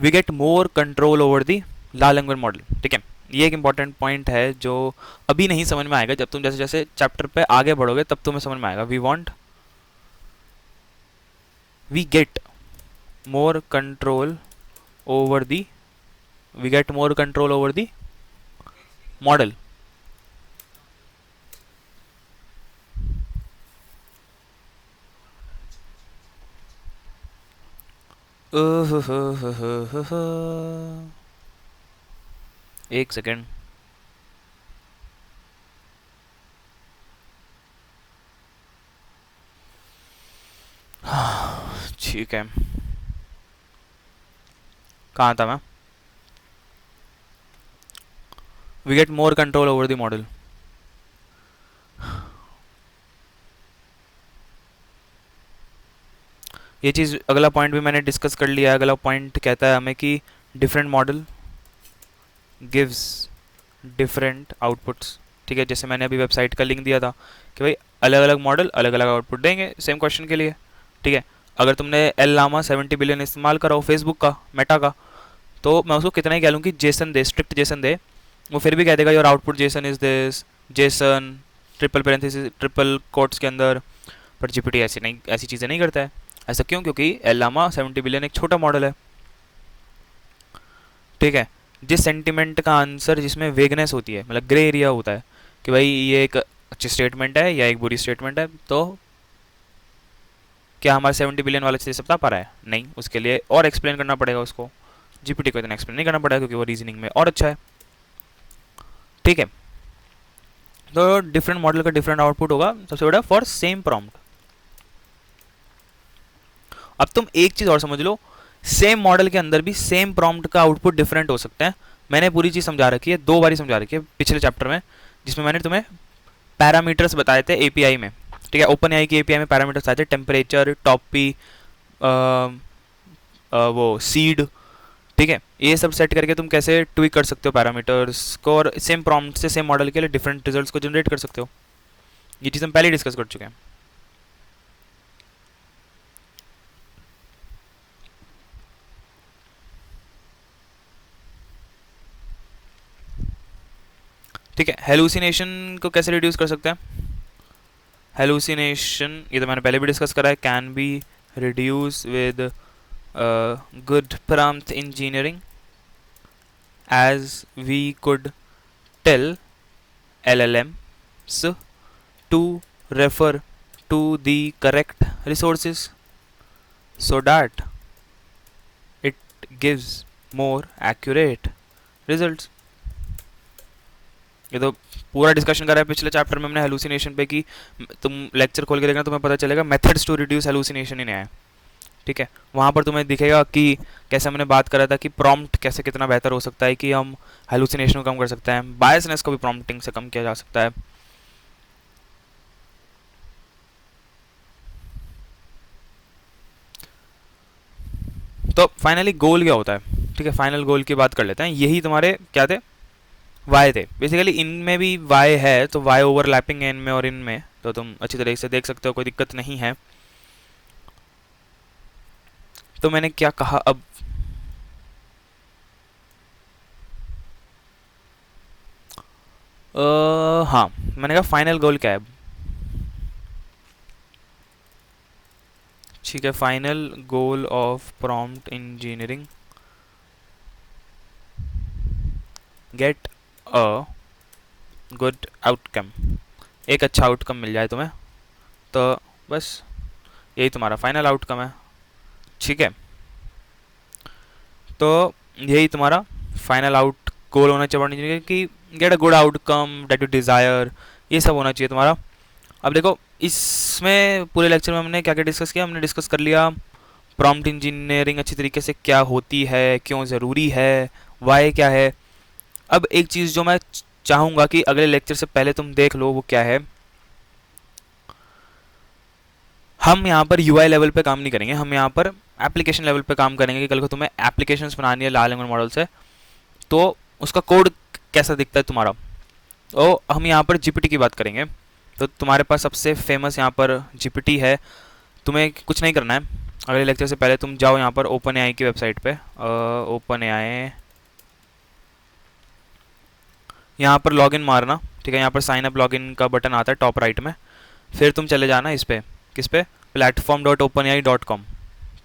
We get more control over the large language model, ठीक है। ये एक इंपॉर्टेंट पॉइंट है जो अभी नहीं समझ में आएगा, जब तुम जैसे जैसे चैप्टर पे आगे बढ़ोगे तब तुम्हें समझ में आएगा। We get more control over the we get more control over the model. एक सेकेंड। ठीक है, कहाँ था मैं? We get more control over the model. ये चीज़, अगला पॉइंट भी मैंने डिस्कस कर लिया है। अगला पॉइंट कहता है हमें कि different model gives different outputs, ठीक है। जैसे मैंने अभी वेबसाइट का लिंक दिया था कि भाई अलग अलग मॉडल अलग अलग आउटपुट देंगे सेम क्वेश्चन के लिए, ठीक है। अगर तुमने एल लामा 70 बिलियन इस्तेमाल करा हो फेसबुक का, मेटा का, तो मैं उसको कितना ही कह लूँ कि जेसन दे, स्ट्रिक्ट जेसन दे, वो फिर भी कह देगा your output Jason is this, Jason triple parenthesis, triple quotes के अंदर। पर जीपीटी ऐसी नहीं, ऐसी चीज़ें नहीं करता है। ऐसा क्यों? क्योंकि एल लामा 70 बिलियन एक छोटा मॉडल है, ठीक है। जिस सेंटिमेंट का आंसर जिसमें वेगनेस होती है, मतलब ग्रे एरिया होता है कि भाई ये एक अच्छी स्टेटमेंट है या एक बुरी स्टेटमेंट है, तो क्या हमारे 70 बिलियन वाला चीज़ बता पा रहा है? नहीं, उसके लिए और एक्सप्लेन करना पड़ेगा उसको। जीपीटी को इतना एक्सप्लेन नहीं करना पड़ेगा क्योंकि वो रीजनिंग में और अच्छा है, ठीक है। तो डिफरेंट मॉडल का डिफरेंट आउटपुट होगा, सबसे बड़ा फॉर सेम प्रॉम्प्ट। अब तुम एक चीज़ और समझ लो, सेम मॉडल के अंदर भी सेम प्रॉम्प्ट का आउटपुट डिफरेंट हो सकता है। मैंने पूरी चीज़ समझा रखी है, 2 बारी समझा रखी है पिछले चैप्टर में, जिसमें मैंने तुम्हें पैरामीटर्स बताए थे एपीआई में, ठीक है। ओपन एआई की एपीआई में पैरामीटर्स आए थे, टेम्परेचर, टॉपी, वो सीड, ठीक है। ये सब सेट करके तुम कैसे ट्विक कर सकते हो पैरामीटर्स को, और सेम प्रॉम्प्ट से सेम मॉडल के लिए डिफरेंट रिजल्ट्स को जनरेट कर सकते हो। ये चीज़ हम पहले डिस्कस कर चुके हैं, ठीक है। हेलुसिनेशन को कैसे रिड्यूस कर सकते हैं? हेलुसिनेशन ये तो मैंने पहले भी डिस्कस करा है, can be reduce with good prompt engineering as we could tell LLMs to refer to the correct resources so that it gives more accurate results. ये तो पूरा डिस्कशन करा है पिछले चैप्टर में हमने हेलुसिनेशन पे कि तुम लेक्चर खोल के देखना तुम्हें पता चलेगा methods to reduce hallucination in AI, ठीक है। वहाँ पर तुम्हें दिखेगा कि कैसे हमने बात करा था कि प्रॉम्प्ट कैसे कितना बेहतर हो सकता है कि हम हेलुसिनेशन को कम कर सकते हैं, बायसनेस को भी प्रॉम्प्टिंग से कम किया जा सकता है। तो फाइनली गोल क्या होता है, ठीक है, फाइनल गोल की बात कर लेते हैं। यही तुम्हारे क्या थे, वाई थे बेसिकली। इनमें भी वाई है तो वाई ओवरलैपिंग है इनमें और इनमें, तो तुम अच्छी तरीके से देख सकते हो, कोई दिक्कत नहीं है। तो मैंने क्या कहा अब, हाँ मैंने कहा फाइनल गोल क्या है, ठीक है। Final goal of prompt engineering, get a good outcome, एक अच्छा आउटकम मिल जाए तुम्हें, तो बस यही तुम्हारा फाइनल आउटकम है, ठीक है। तो यही तुम्हारा फाइनल आउट गोल होना चाहिए कि get a good outcome that you desire, ये सब होना चाहिए तुम्हारा। अब देखो इसमें पूरे लेक्चर में हमने क्या क्या डिस्कस किया, हमने डिस्कस कर लिया प्रॉम्प्ट इंजीनियरिंग अच्छी तरीके से क्या होती है, क्यों ज़रूरी है, वाई क्या है। अब एक चीज़ जो मैं चाहूँगा कि अगले लेक्चर से पहले तुम देख लो वो क्या है, हम यहाँ पर यूआई लेवल पे काम नहीं करेंगे, हम यहाँ पर एप्लीकेशन लेवल पे काम करेंगे कि कल को तुम्हें एप्लीकेशंस बनानी है लार्ज लैंग्वेज मॉडल से, तो उसका कोड कैसा दिखता है तुम्हारा। तो हम यहाँ पर जीपीटी की बात करेंगे। तो तुम्हारे पास सबसे फेमस यहाँ पर जीपीटी है। तुम्हें कुछ नहीं करना है, अगले लेक्चर से पहले तुम जाओ यहाँ पर ओपन एआई की वेबसाइट पे, ओपन एआई, यहाँ पर लॉगिन मारना, ठीक है। यहाँ पर साइन अप लॉगिन का बटन आता है टॉप राइट में, फिर तुम चले जाना इस पे, किस पे, platform.openai.com,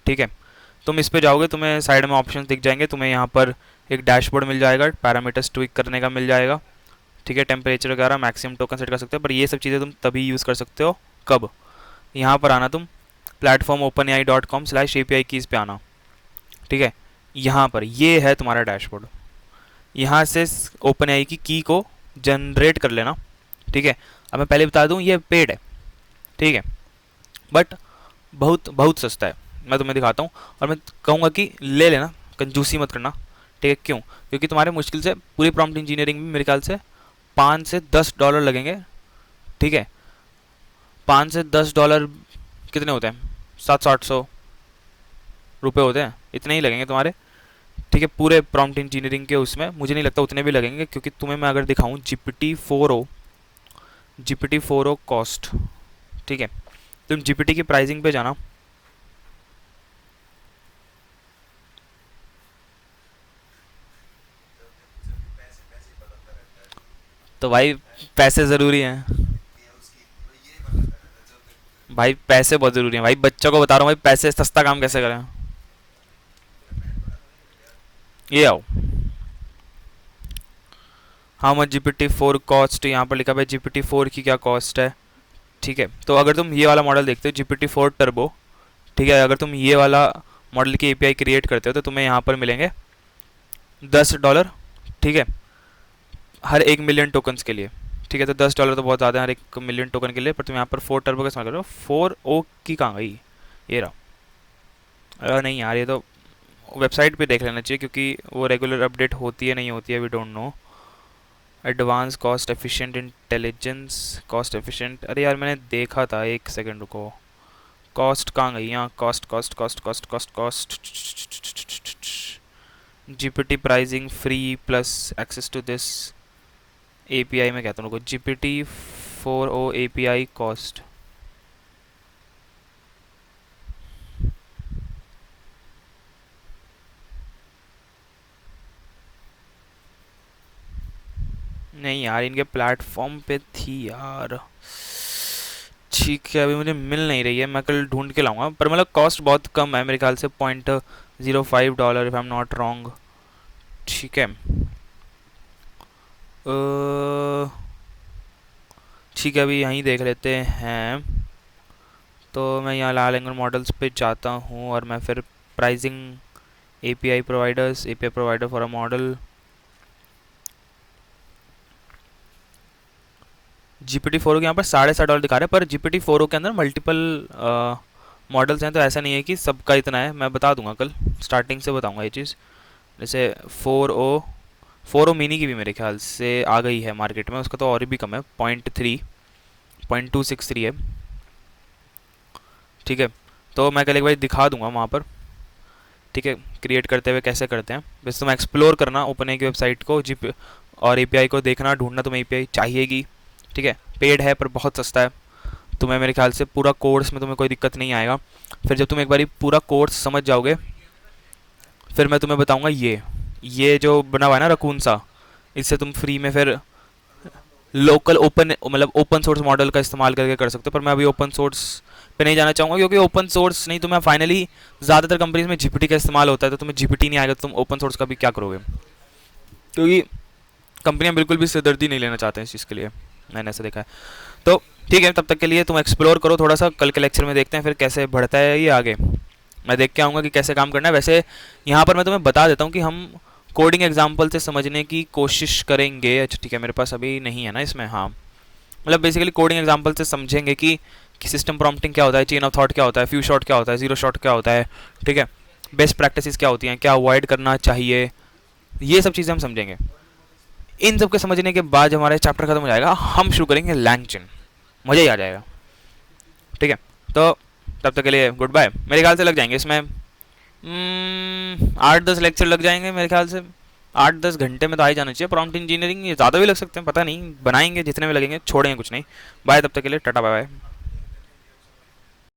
ठीक है। तुम इस पे जाओगे, तुम्हें साइड में ऑप्शन दिख जाएंगे, तुम्हें यहाँ पर एक डैशबोर्ड मिल जाएगा, पैरामीटर्स ट्विक करने का मिल जाएगा, ठीक है। टेम्परेचर वगैरह मैक्सिमम टोकन सेट कर सकते हो, पर ये सब चीज़ें तुम तभी यूज़ कर सकते हो कब, यहाँ पर आना तुम platform.openai.com/API कीज़ पे आना, ठीक है। यहाँ पर ये है तुम्हारा डैशबोर्ड, यहाँ से ओपन एआई की की को जनरेट कर लेना, ठीक है। अब मैं पहले बता दूँ ये पेड है, ठीक है, बट बहुत बहुत सस्ता है। मैं तुम्हें दिखाता हूँ और मैं कहूँगा कि ले लेना, कंजूसी मत करना, ठीक है। क्यों, क्योंकि तुम्हारे मुश्किल से पूरी प्रॉम्प्ट इंजीनियरिंग में मेरे ख्याल से $5 से $10 लगेंगे, ठीक है। $5 से $10 कितने होते हैं, 700-800 रुपये होते हैं, इतने ही लगेंगे तुम्हारे, ठीक है। पूरे प्रॉम्प्ट इंजीनियरिंग के उसमें मुझे नहीं लगता उतने भी लगेंगे, क्योंकि तुम्हें मैं अगर दिखाऊं GPT-4o कॉस्ट, ठीक है। तुम जीपीटी की प्राइसिंग पे जाना, तो भाई पैसे ज़रूरी हैं, भाई पैसे बहुत ज़रूरी हैं भाई, बच्चों को बता रहा हूँ भाई, पैसे सस्ता काम कैसे करें। ये आओ, हाउ मच GPT-4 कॉस्ट, यहाँ पर लिखा है GPT-4 की क्या कॉस्ट है, ठीक है। तो अगर तुम ये वाला मॉडल देखते हो GPT-4 टर्बो, ठीक है, अगर तुम ये वाला मॉडल की एपीआई क्रिएट करते हो तो तुम्हें यहाँ पर मिलेंगे $10, ठीक है, हर 1 मिलियन टोकन्स के लिए, ठीक है। तो $10 तो बहुत ज़्यादा है हर 1 मिलियन टोकन के लिए, पर तुम यहाँ पर 4 टर्बो का इस्तेमाल करो। 4o की कहाँ गई, ये रहा, नहीं यार ये तो वेबसाइट पे देख लेना चाहिए, क्योंकि वो रेगुलर अपडेट होती है नहीं होती है, we don't know. Advance cost efficient intelligence, cost efficient, अरे यार मैंने देखा था, एक सेकंड रुको, कॉस्ट कहाँ गई, यहाँ cost cost cost cost cost cost, GPT pricing free plus access to this API में कहता हूँ रुको, GPT-4o एपीआई कॉस्ट, नहीं यार इनके प्लेटफॉर्म पे थी यार, ठीक है, अभी मुझे मिल नहीं रही है, मैं कल ढूंढ के लाऊंगा, पर मतलब कॉस्ट बहुत कम है मेरे ख्याल से, $0.05 if I am not wrong. ठीक है। ठीक है, अभी यहीं देख लेते हैं। तो मैं यहाँ लाल एंगल मॉडल्स पे जाता हूँ और मैं फिर pricing API providers, API provider for a model, GPT-4o के यहाँ पर $7.5 दिखा रहे हैं, पर GPT-4o के अंदर मल्टीपल मॉडल्स हैं, तो ऐसा नहीं है कि सबका इतना है। मैं बता दूंगा कल, स्टार्टिंग से बताऊंगा ये चीज़। जैसे 4o मिनी की भी मेरे ख्याल से आ गई है मार्केट में, उसका तो और भी कम है, 0.263 है। ठीक है, तो मैं कल एक बार दिखा दूंगा वहाँ पर। ठीक है, क्रिएट करते हुए कैसे करते हैं, बस तुम एक्सप्लोर करना ओपन की वेबसाइट को, जीपी और एपीआई को देखना, ढूंढना, तुम्हें एपीआई चाहिएगी। ठीक है, पेड है पर बहुत सस्ता है, तुम्हें मेरे ख्याल से पूरा कोर्स में तुम्हें कोई दिक्कत नहीं आएगा। फिर जब तुम एक बारी पूरा कोर्स समझ जाओगे, फिर मैं तुम्हें बताऊंगा ये जो बना हुआ है ना रकून सा, इससे तुम फ्री में फिर लोकल ओपन मतलब ओपन सोर्स मॉडल का इस्तेमाल करके कर सकते हो। पर मैं अभी ओपन सोर्स पे नहीं जाना चाहूँगा, क्योंकि ओपन सोर्स नहीं, तुम्हें फाइनली ज़्यादातर कंपनीज में जीपीटी का इस्तेमाल होता है, तो तुम्हें जीपीटी नहीं आएगा तो तुम ओपन सोर्स का भी क्या करोगे, क्योंकि कंपनियां बिल्कुल भी सिरदर्दी नहीं लेना चाहते हैं इस चीज़ के लिए, मैंने ऐसा देखा है। तो ठीक है, तब तक के लिए तुम एक्सप्लोर करो थोड़ा सा, कल के लेक्चर में देखते हैं फिर कैसे बढ़ता है ये आगे। मैं देख के आऊँगा कि कैसे काम करना है। वैसे यहाँ पर मैं तुम्हें बता देता हूँ कि हम कोडिंग एग्जाम्पल से समझने की कोशिश करेंगे। अच्छा ठीक है, मेरे पास अभी नहीं है ना इसमें, हाँ मतलब बेसिकली कोडिंग एग्जाम्पल से समझेंगे कि सिस्टम प्रॉम्प्टिंग क्या होता है, चेन ऑफ थॉट क्या होता है, फ्यू शॉट क्या होता है, जीरो शॉट क्या होता है। ठीक है, बेस्ट प्रैक्टिसेस क्या होती हैं, क्या अवॉइड करना चाहिए, ये सब चीज़ें हम समझेंगे। इन सब के समझने के बाद जब हमारा चैप्टर खत्म हो जाएगा, हम शुरू करेंगे लैंगचन, मज़ा ही आ जाएगा। ठीक है, तो तब तक के लिए गुड बाय। मेरे ख्याल से लग जाएंगे इसमें 8-10 लेक्चर लग जाएंगे मेरे ख्याल से, 8-10 घंटे में तो आ ही जाना चाहिए। प्रॉम्प्ट इंजीनियरिंग ये ज़्यादा भी लग सकते हैं, पता नहीं, बनाएंगे जितने में लगेंगे, छोड़ेंगे कुछ नहीं। बाय, तब तक के लिए टाटा बाय बाय।